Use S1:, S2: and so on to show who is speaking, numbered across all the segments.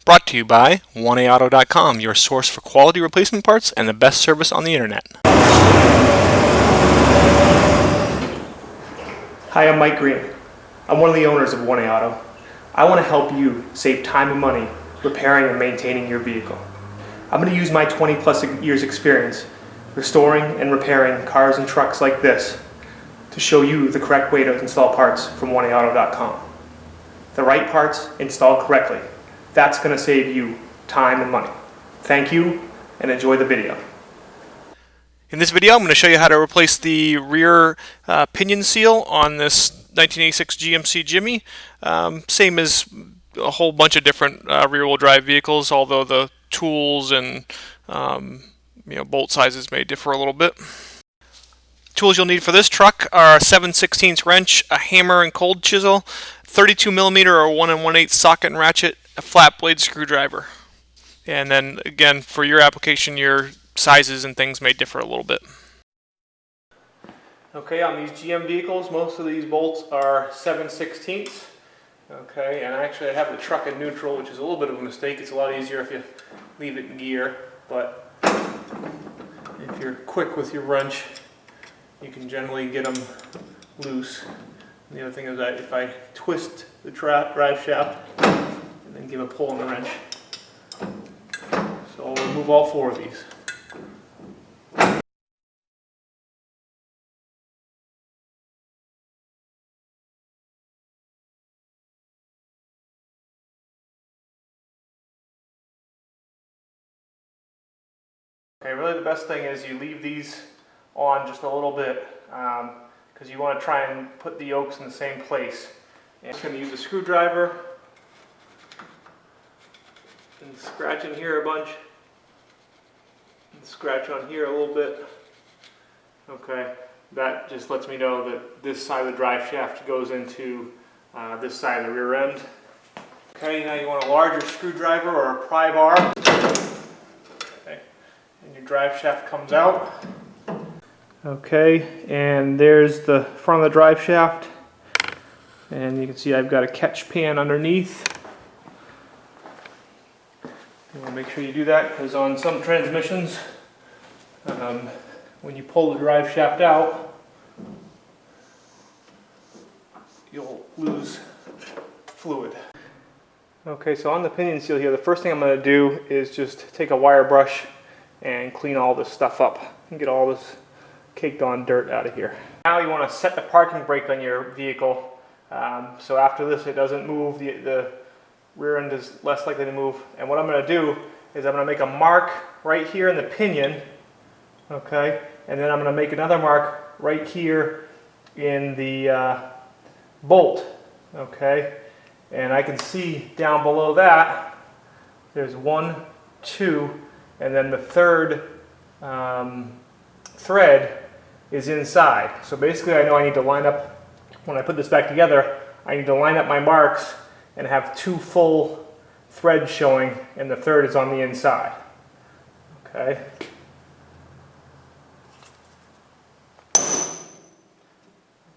S1: Brought to you by 1AAuto.com, your source for quality replacement parts and the best service on the internet.
S2: Hi, I'm Mike Green. I'm one of the owners of 1A Auto. I want to help you save time and money repairing and maintaining your vehicle. I'm going to use my 20 plus years experience restoring and repairing cars and trucks like this to show you the correct way to install parts from 1AAuto.com. The right parts installed correctly. That's going to save you time and money. Thank you and enjoy the video.
S1: In this video, I'm going to show you how to replace the rear pinion seal on this 1986 GMC Jimmy. Same as a whole bunch of different rear-wheel drive vehicles, although the tools and bolt sizes may differ a little bit. Tools you'll need for this truck are a 7/16 wrench, a hammer and cold chisel, 32mm or 1 1/8 socket and ratchet, a flat blade screwdriver. And then again, for your application, your sizes and things may differ a little bit. Okay, on these GM vehicles, most of these bolts are 7/16. Okay, and actually I have the truck in neutral, which is a little bit of a mistake. It's a lot easier if you leave it in gear, but if you're quick with your wrench, you can generally get them loose. And the other thing is that if I twist the drive shaft and then give a pull on the wrench, so I'll remove all 4 of these. Okay, really the best thing is you leave these on just a little bit because you want to try and put the yokes in the same place. And I'm just going to use a screwdriver and scratch in here a bunch and scratch on here a little bit. Okay, that just lets me know that this side of the drive shaft goes into this side of the rear end. Okay, now you want a larger screwdriver or a pry bar. Okay, and your drive shaft comes out. Okay, and there's the front of the drive shaft, and you can see I've got a catch pan underneath. You want to make sure you do that because on some transmissions, when you pull the drive shaft out, you'll lose fluid. Okay, so on the pinion seal here, the first thing I'm going to do is just take a wire brush and clean all this stuff up and get all this caked on dirt out of here. Now you want to set the parking brake on your vehicle, so after this it doesn't move, the rear end is less likely to move. And what I'm going to do is I'm going to make a mark right here in the pinion, okay, and then I'm going to make another mark right here in the bolt, okay, and I can see down below that there's 1, 2, and then the third thread is inside. So basically I know I need to line up, when I put this back together, I need to line up my marks and have 2 full threads showing, and the third is on the inside. Okay.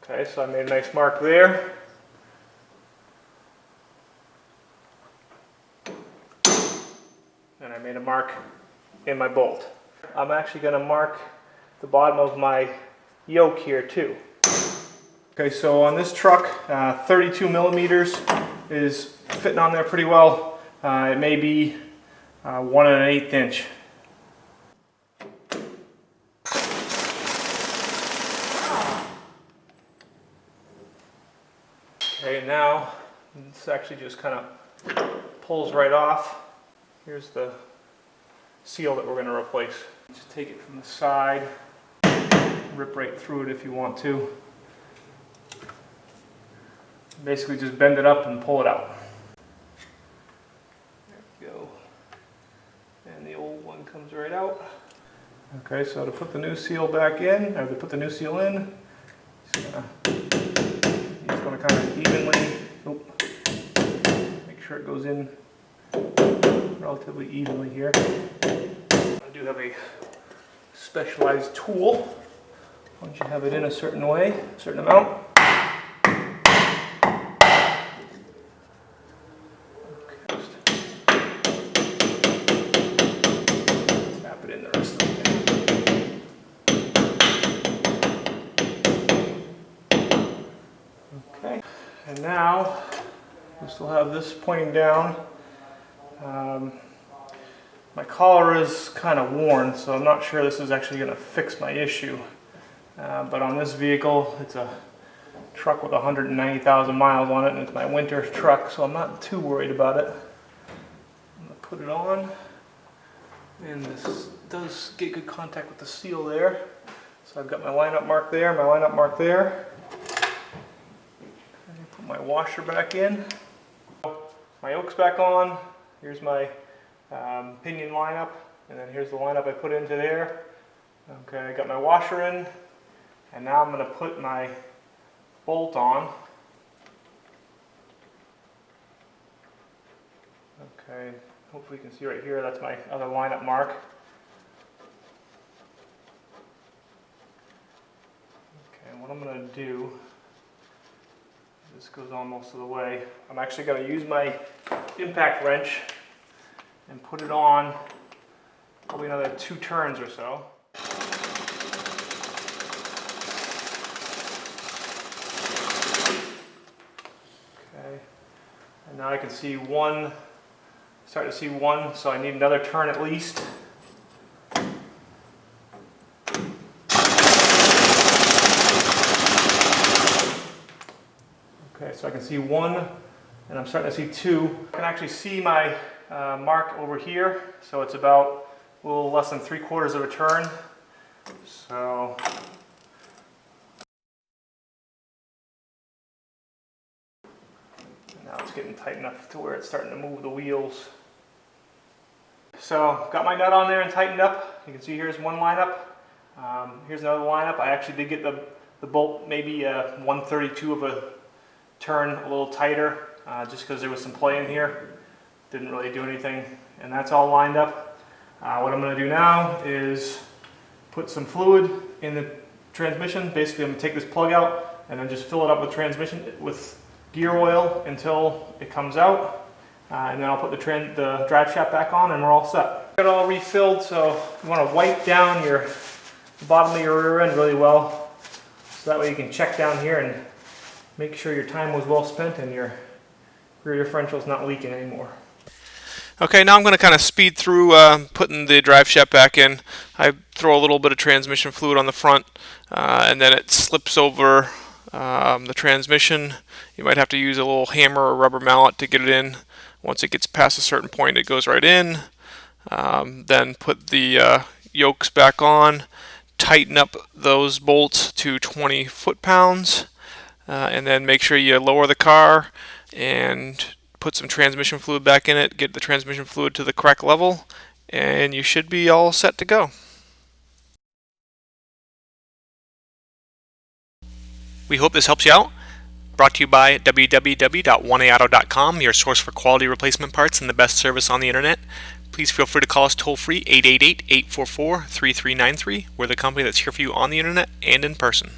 S1: Okay, so I made a nice mark there. And I made a mark in my bolt. I'm actually going to mark the bottom of my yoke here too. Okay, so on this truck, 32mm is fitting on there pretty well. It may be 1 1/8 inch. Okay, now this actually just kind of pulls right off. Here's the seal that we're going to replace. Just take it from the side, rip right through it if you want to. Basically just bend it up and pull it out. There we go. And the old one comes right out. Okay, so to put the new seal back in, or to put the new seal in, he's going to kind of evenly, make sure it goes in relatively evenly here. I do have a specialized tool. Once you have it in a certain way, a certain amount. Okay. still have this pointing down. My collar is kind of worn, so I'm not sure this is actually going to fix my issue. But on this vehicle, it's a truck with 190,000 miles on it, and it's my winter truck, so I'm not too worried about it. I'm going to put it on, and this does get good contact with the seal there. So I've got my lineup mark there, my lineup mark there. Put my washer back in. My yoke's back on. Here's my pinion lineup, and then here's the lineup I put into there. Okay, I got my washer in, and now I'm going to put my bolt on. Okay, hopefully you can see right here, that's my other lineup mark. Okay, what I'm going to do, this goes on most of the way, I'm actually going to use my impact wrench and put it on probably another 2 turns or so. Okay, and now I can see one, start to see one, so I need another turn at least. Okay, so I can see 1, and I'm starting to see 2. I can actually see my mark over here, so it's about a little less than 3/4 of a turn. So now it's getting tight enough to where it's starting to move the wheels. So got my nut on there and tightened up. You can see here's one lineup. Here's another lineup. I actually did get the bolt maybe 1/32 of a turn a little tighter, just because there was some play in here. Didn't really do anything, and that's all lined up. What I'm going to do now is put some fluid in the transmission. Basically, I'm going to take this plug out and then just fill it up with gear oil until it comes out, and then I'll put the drive shaft back on, and we're all set. Got it all refilled, so you want to wipe down the bottom of your rear end really well, so that way you can check down here and make sure your time was well spent and your rear differential is not leaking anymore. Okay, now I'm going to kind of speed through putting the drive shaft back in. I throw a little bit of transmission fluid on the front, and then it slips over the transmission. You might have to use a little hammer or rubber mallet to get it in. Once it gets past a certain point, it goes right in. Then put the yokes back on, tighten up those bolts to 20 foot-pounds, and then make sure you lower the car and put some transmission fluid back in it, get the transmission fluid to the correct level, and you should be all set to go. We hope this helps you out. Brought to you by www.1aauto.com, your source for quality replacement parts and the best service on the internet. Please feel free to call us toll-free 888-844-3393. We're the company that's here for you on the internet and in person.